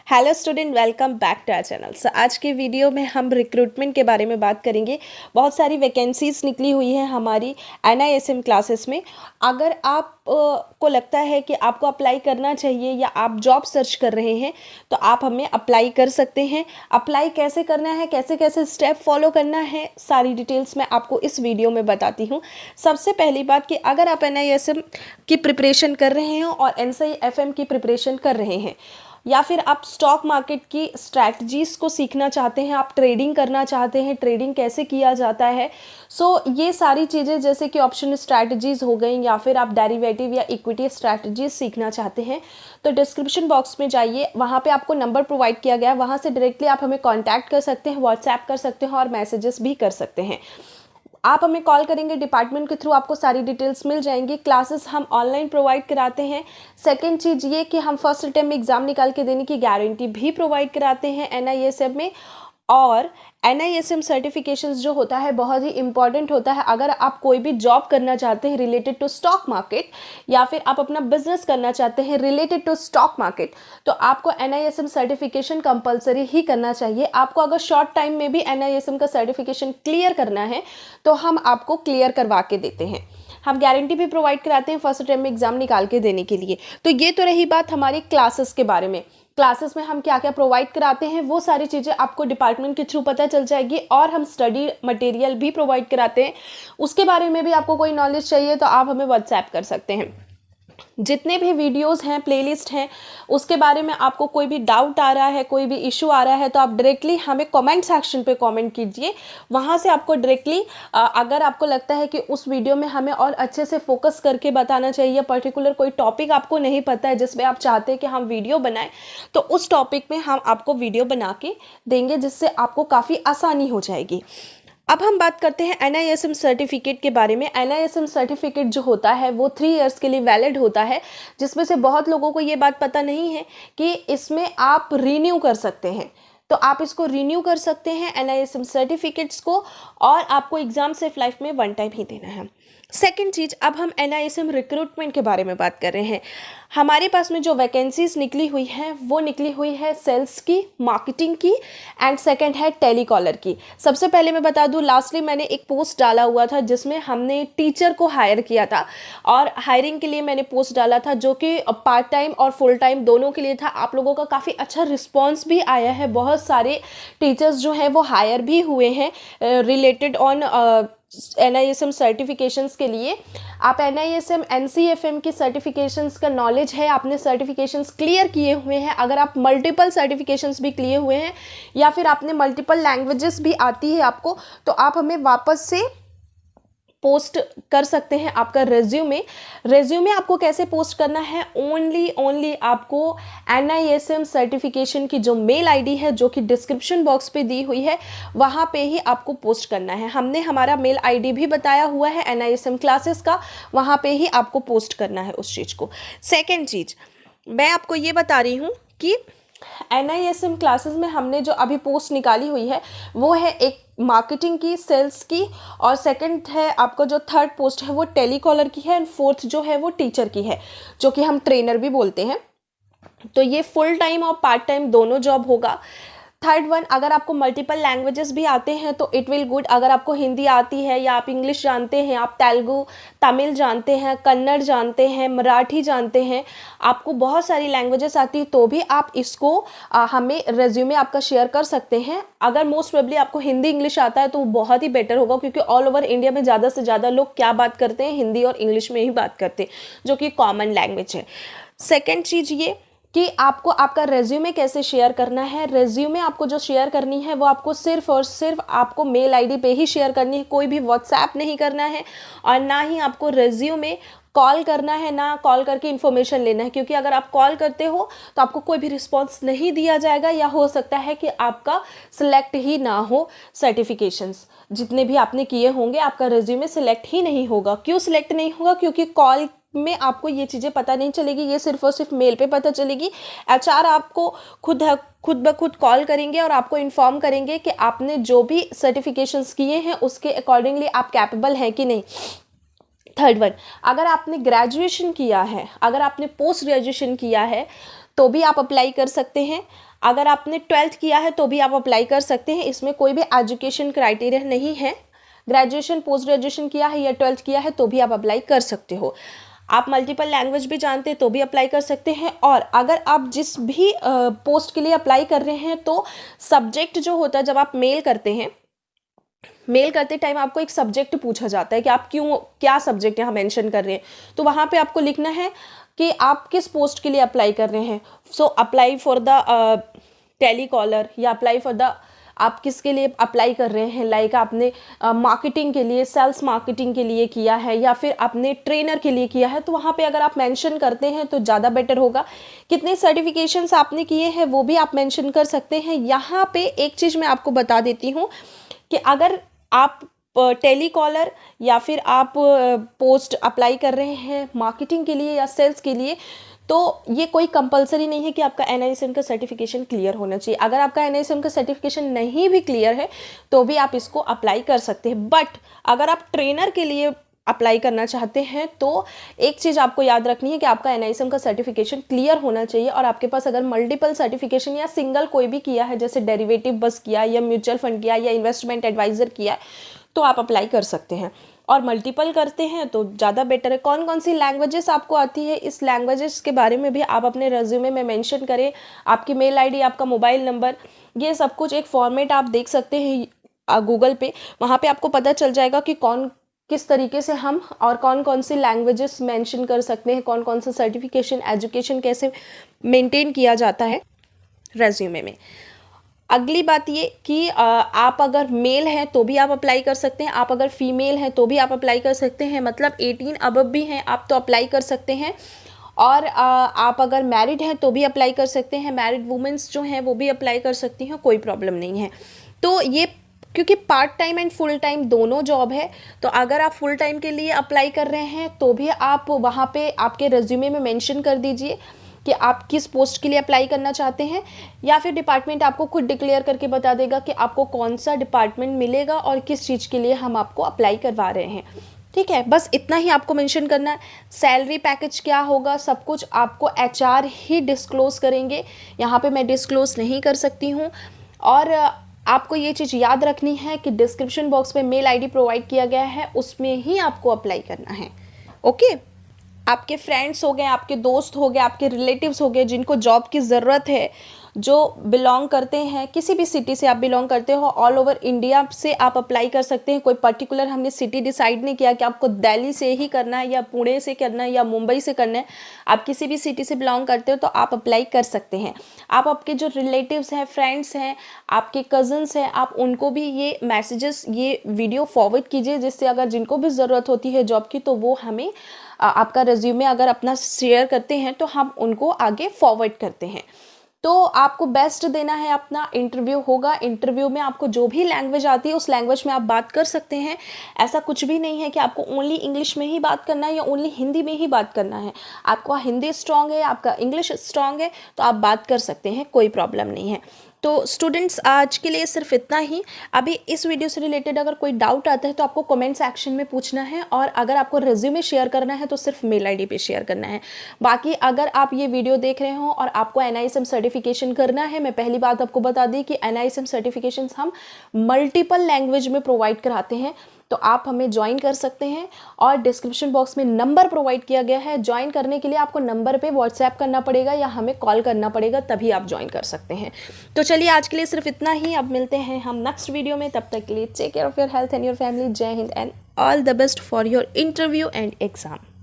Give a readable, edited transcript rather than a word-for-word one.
Hello student, welcome back to our channel. आज के video में हम रिक्रूटमेंट के बारे में बात करेंगे। बहुत सारी वैकेंसीज निकली हुई हैं हमारी NISM क्लासेस में। अगर आप को लगता है कि आपको अप्लाई करना चाहिए या आप जॉब सर्च कर रहे हैं तो आप हमें अप्लाई कर सकते हैं। अप्लाई कैसे करना है, कैसे कैसे स्टेप फॉलो करना है, सारी डिटेल्स मैं आपको इस वीडियो में बताती हूँ। सबसे पहली बात कि अगर आप NISM की प्रिपरेशन कर रहे हैं और NCI-FM की प्रिपरेशन कर रहे हैं या फिर आप स्टॉक मार्केट की स्ट्रैटेजीज़ को सीखना चाहते हैं, आप ट्रेडिंग करना चाहते हैं, ट्रेडिंग कैसे किया जाता है, ये सारी चीज़ें जैसे कि ऑप्शन स्ट्रैटेजीज़ हो गई या फिर आप डेरिवेटिव या इक्विटी स्ट्रैटेजीज सीखना चाहते हैं तो डिस्क्रिप्शन बॉक्स में जाइए, वहाँ पे आपको नंबर प्रोवाइड किया गया है, वहाँ से डायरेक्टली आप हमें कॉन्टैक्ट कर सकते हैं, व्हाट्सएप कर सकते हैं और मैसेजेस भी कर सकते हैं। आप हमें कॉल करेंगे, डिपार्टमेंट के थ्रू आपको सारी डिटेल्स मिल जाएंगी। क्लासेस हम ऑनलाइन प्रोवाइड कराते हैं। सेकंड चीज़ ये कि हम फर्स्ट अटेम्प्ट में एग्ज़ाम निकाल के देने की गारंटी भी प्रोवाइड कराते हैं NISM में। और NISM सर्टिफिकेशंस जो होता है बहुत ही इंपॉर्टेंट होता है। अगर आप कोई भी जॉब करना चाहते हैं रिलेटेड टू स्टॉक मार्केट या फिर आप अपना बिजनेस करना चाहते हैं रिलेटेड टू स्टॉक मार्केट तो आपको NISM सर्टिफिकेशन कंपलसरी ही करना चाहिए। आपको अगर शॉर्ट टाइम में भी NISM का सर्टिफिकेशन क्लियर करना है तो हम आपको क्लियर करवा के देते हैं। हम गारंटी भी प्रोवाइड कराते हैं फर्स्ट अटेम्प्ट में एग्जाम निकाल के देने के लिए। तो ये तो रही बात हमारी क्लासेस के बारे में। क्लासेस में हम क्या क्या प्रोवाइड कराते हैं वो सारी चीज़ें आपको डिपार्टमेंट के थ्रू पता चल जाएगी। और हम स्टडी मटेरियल भी प्रोवाइड कराते हैं, उसके बारे में भी आपको कोई नॉलेज चाहिए तो आप हमें व्हाट्सएप कर सकते हैं। जितने भी वीडियोस हैं, प्लेलिस्ट हैं, उसके बारे में आपको कोई भी डाउट आ रहा है, कोई भी इशू आ रहा है तो आप डायरेक्टली हमें कमेंट सेक्शन पे कमेंट कीजिए। वहाँ से आपको डायरेक्टली अगर आपको लगता है कि उस वीडियो में हमें और अच्छे से फोकस करके बताना चाहिए, पर्टिकुलर कोई टॉपिक आपको नहीं पता है जिसमें आप चाहते हैं कि हम वीडियो बनाएं तो उस टॉपिक में हम आपको वीडियो बना के देंगे जिससे आपको काफ़ी आसानी हो जाएगी। अब हम बात करते हैं NISM सर्टिफिकेट के बारे में। NISM सर्टिफिकेट जो होता है वो 3 इयर्स के लिए वैलिड होता है, जिसमें से बहुत लोगों को ये बात पता नहीं है कि इसमें आप रीन्यू कर सकते हैं। तो आप इसको रीन्यू कर सकते हैं NISM सर्टिफिकेट्स को, और आपको एग्ज़ाम सिर्फ लाइफ में 1 टाइम ही देना है। सेकेंड चीज़, अब हम NISM रिक्रूटमेंट के बारे में बात कर रहे हैं। हमारे पास में जो वैकेंसीज निकली हुई हैं वो निकली हुई है सेल्स की, मार्केटिंग की एंड सेकंड है टेलीकॉलर की। सबसे पहले मैं बता दूं, लास्टली मैंने एक पोस्ट डाला हुआ था जिसमें हमने टीचर को हायर किया था और हायरिंग के लिए मैंने पोस्ट डाला था जो कि पार्ट टाइम और फुल टाइम दोनों के लिए था। आप लोगों का काफ़ी अच्छा रिस्पॉन्स भी आया है, बहुत सारे टीचर्स जो हैं वो हायर भी हुए हैं रिलेटेड ऑन NISM सर्टिफिकेशंस के लिए। आप NISM NCFM की सर्टिफिकेशंस का नॉलेज है, आपने सर्टिफिकेशंस क्लियर किए हुए हैं, अगर आप मल्टीपल सर्टिफिकेशंस भी क्लियर हुए हैं या फिर आपने मल्टीपल लैंग्वेजेस भी आती है आपको, तो आप हमें वापस से पोस्ट कर सकते हैं आपका रेज्यूमे आपको कैसे पोस्ट करना है, ओनली आपको NISM सर्टिफिकेशन की जो मेल आईडी है जो कि डिस्क्रिप्शन बॉक्स पे दी हुई है वहाँ पे ही आपको पोस्ट करना है। हमने हमारा मेल आईडी भी बताया हुआ है NISM क्लासेस का, वहाँ पे ही आपको पोस्ट करना है उस चीज़ को। सेकेंड चीज़ मैं आपको ये बता रही हूँ कि NISM क्लासेस में हमने जो अभी पोस्ट निकाली हुई है वो है एक मार्केटिंग की, सेल्स की, और सेकंड है आपको जो थर्ड पोस्ट है वो टेलीकॉलर की है, एंड फोर्थ जो है वो टीचर की है जो कि हम ट्रेनर भी बोलते हैं। तो ये फुल टाइम और पार्ट टाइम दोनों जॉब होगा। थर्ड वन, अगर आपको मल्टीपल लैंग्वेजेस भी आते हैं तो इट विल गुड। अगर आपको हिंदी आती है या आप इंग्लिश जानते हैं, आप तेलुगु तमिल जानते हैं, कन्नड़ जानते हैं, मराठी जानते हैं, आपको बहुत सारी लैंग्वेजेस आती है तो भी आप इसको हमें रेज्यूमे आपका शेयर कर सकते हैं। अगर मोस्ट प्रोबेबली आपको हिंदी इंग्लिश आता है तो बहुत ही बेटर होगा, क्योंकि ऑल ओवर इंडिया में ज़्यादा से ज़्यादा लोग क्या बात करते हैं, हिंदी और इंग्लिश में ही बात करते हैं जो कि कॉमन लैंग्वेज है। सेकेंड चीज़ ये कि आपको आपका रेज्यूमे कैसे शेयर करना है। रेज्यूमे आपको जो शेयर करनी है वो आपको सिर्फ और सिर्फ आपको मेल आईडी पे ही शेयर करनी है, कोई भी व्हाट्सएप नहीं करना है और ना ही आपको रेज्यूमे कॉल करना है, ना कॉल करके इन्फॉर्मेशन लेना है, क्योंकि अगर आप कॉल करते हो तो आपको कोई भी रिस्पॉन्स नहीं दिया जाएगा या हो सकता है कि आपका सिलेक्ट ही ना हो। सर्टिफिकेशंस जितने भी आपने किए होंगे आपका रेज्यूमे सिलेक्ट ही नहीं होगा। क्यों सिलेक्ट नहीं होगा? क्योंकि कॉल में आपको ये चीज़ें पता नहीं चलेगी, ये सिर्फ और सिर्फ मेल पे पता चलेगी। HR आपको खुद ब खुद कॉल करेंगे और आपको इन्फॉर्म करेंगे कि आपने जो भी सर्टिफिकेशंस किए हैं उसके अकॉर्डिंगली आप कैपेबल हैं कि नहीं। थर्ड वन, अगर आपने ग्रेजुएशन किया है, अगर आपने पोस्ट ग्रेजुएशन किया है तो भी आप अप्लाई कर सकते हैं। अगर आपने 12th किया है तो भी आप अप्लाई कर सकते हैं, इसमें कोई भी एजुकेशन क्राइटेरिया नहीं है। ग्रेजुएशन, पोस्ट ग्रेजुएशन किया है या 12th किया है तो भी आप अप्लाई कर सकते हो। आप मल्टीपल लैंग्वेज भी जानते हैं तो भी अप्लाई कर सकते हैं। और अगर आप जिस भी पोस्ट के लिए अप्लाई कर रहे हैं तो सब्जेक्ट जो होता है, जब आप मेल करते हैं, मेल करते टाइम आपको एक सब्जेक्ट पूछा जाता है कि आप क्या सब्जेक्ट यहाँ मेंशन कर रहे हैं, तो वहाँ पे आपको लिखना है कि आप किस पोस्ट के लिए अप्लाई कर रहे हैं। So apply for the telecaller, या अप्लाई फॉर द, आप किसके लिए अप्लाई कर रहे हैं, लाइक आपने मार्केटिंग के लिए, सेल्स मार्केटिंग के लिए किया है या फिर आपने ट्रेनर के लिए किया है, तो वहाँ पे अगर आप मेंशन करते हैं तो ज़्यादा बेटर होगा। कितने सर्टिफिकेशंस आपने किए हैं वो भी आप मेंशन कर सकते हैं। यहाँ पे एक चीज़ मैं आपको बता देती हूँ कि अगर आप टेलीकॉलर या फिर आप पोस्ट अप्लाई कर रहे हैं मार्केटिंग के लिए या सेल्स के लिए, तो ये कोई कंपलसरी नहीं है कि आपका NISM का सर्टिफिकेशन क्लियर होना चाहिए। अगर आपका NISM का सर्टिफिकेशन नहीं भी क्लियर है तो भी आप इसको अप्लाई कर सकते हैं। बट अगर आप ट्रेनर के लिए अप्लाई करना चाहते हैं तो एक चीज़ आपको याद रखनी है कि आपका NISM का सर्टिफिकेशन क्लियर होना चाहिए। और आपके पास अगर मल्टीपल सर्टिफिकेशन या सिंगल कोई भी किया है, जैसे डेरिवेटिव बस किया या म्यूचुअल फंड किया या इन्वेस्टमेंट एडवाइज़र किया, तो आप अप्लाई कर सकते हैं। और मल्टीपल करते हैं तो ज़्यादा बेटर है। कौन कौन सी लैंग्वेजेस आपको आती है, इस लैंग्वेजेस के बारे में भी आप अपने रेज्यूमे में मेंशन करें। आपकी मेल आईडी, आपका मोबाइल नंबर, ये सब कुछ एक फॉर्मेट आप देख सकते हैं गूगल पे। वहाँ पे आपको पता चल जाएगा कि कौन किस तरीके से हम और कौन कौन सी लैंग्वेजेस मेंशन कर सकते हैं, कौन कौन सा सर्टिफिकेशन, एजुकेशन कैसे मेंटेन किया जाता है रेज्यूमे में। अगली बात ये कि आप अगर मेल हैं तो भी आप अप्लाई कर सकते हैं, आप अगर फीमेल हैं तो भी आप अप्लाई कर सकते हैं, मतलब 18 अबव भी हैं आप तो अप्लाई कर सकते हैं। और आप अगर मैरिड हैं तो भी अप्लाई कर सकते हैं, मैरिड वुमेंस जो हैं वो भी अप्लाई कर सकती हैं, कोई प्रॉब्लम नहीं है। तो ये क्योंकि part time and full time दोनों जॉब है, तो अगर आप फुल टाइम के लिए अप्लाई कर रहे हैं तो भी आप वहाँ पे आपके रेज्यूमे में मेंशन कर दीजिए कि आप किस पोस्ट के लिए अप्लाई करना चाहते हैं, या फिर डिपार्टमेंट आपको खुद डिक्लेयर करके बता देगा कि आपको कौन सा डिपार्टमेंट मिलेगा और किस चीज़ के लिए हम आपको अप्लाई करवा रहे हैं। ठीक है, बस इतना ही आपको मेंशन करना है। सैलरी पैकेज क्या होगा सब कुछ आपको HR ही डिस्क्लोज़ करेंगे, यहाँ पे मैं डिस्क्लोज़ नहीं कर सकती हूँ। और आपको ये चीज़ याद रखनी है कि डिस्क्रिप्शन बॉक्स में मेल ID प्रोवाइड किया गया है, उसमें ही आपको अप्लाई करना है। ओके, आपके फ्रेंड्स हो गए, आपके दोस्त हो गए, आपके रिलेटिव्स हो गए जिनको जॉब की ज़रूरत है, जो बिलोंग करते हैं किसी भी सिटी से आप बिलोंग करते हो, ऑल ओवर इंडिया से आप अप्लाई कर सकते हैं। कोई पर्टिकुलर हमने सिटी डिसाइड नहीं किया कि आपको दिल्ली से ही करना है या पुणे से करना है या मुंबई से करना है। आप किसी भी सिटी से बिलोंग करते हो तो आप अप्लाई कर सकते हैं। आप आपके जो रिलेटिव्स हैं, फ्रेंड्स हैं, आपके कज़न्स हैं, आप उनको भी ये मैसेजेस, ये वीडियो फॉरवर्ड कीजिए, जिससे अगर जिनको भी ज़रूरत होती है जॉब की तो वो हमें आपका रिज्यूमे अगर अपना शेयर करते हैं तो हम उनको आगे फॉरवर्ड करते हैं। तो आपको बेस्ट देना है अपना। इंटरव्यू होगा, इंटरव्यू में आपको जो भी लैंग्वेज आती है उस लैंग्वेज में आप बात कर सकते हैं। ऐसा कुछ भी नहीं है कि आपको ओनली इंग्लिश में ही बात करना है या ओनली हिंदी में ही बात करना है। आपका हिंदी स्ट्रांग है, आपका इंग्लिश स्ट्रांग है तो आप बात कर सकते हैं, कोई प्रॉब्लम नहीं है। तो स्टूडेंट्स आज के लिए सिर्फ इतना ही। अभी इस वीडियो से रिलेटेड अगर कोई डाउट आता है तो आपको कमेंट सेक्शन में पूछना है, और अगर आपको रिज्यूमे शेयर करना है तो सिर्फ मेल ID पे शेयर करना है। बाकी अगर आप ये वीडियो देख रहे हो और आपको NISM सर्टिफिकेशन करना है, मैं पहली बात आपको बता दी कि NISM सर्टिफिकेशन हम मल्टीपल लैंग्वेज में प्रोवाइड कराते हैं, तो आप हमें ज्वाइन कर सकते हैं। और डिस्क्रिप्शन बॉक्स में नंबर प्रोवाइड किया गया है, ज्वाइन करने के लिए आपको नंबर पे व्हाट्सएप करना पड़ेगा या हमें कॉल करना पड़ेगा, तभी आप ज्वाइन कर सकते हैं। तो चलिए आज के लिए सिर्फ इतना ही, अब मिलते हैं हम नेक्स्ट वीडियो में। तब तक के लिए take care of your health and your family. Jai Hind and all the best for your interview and exam.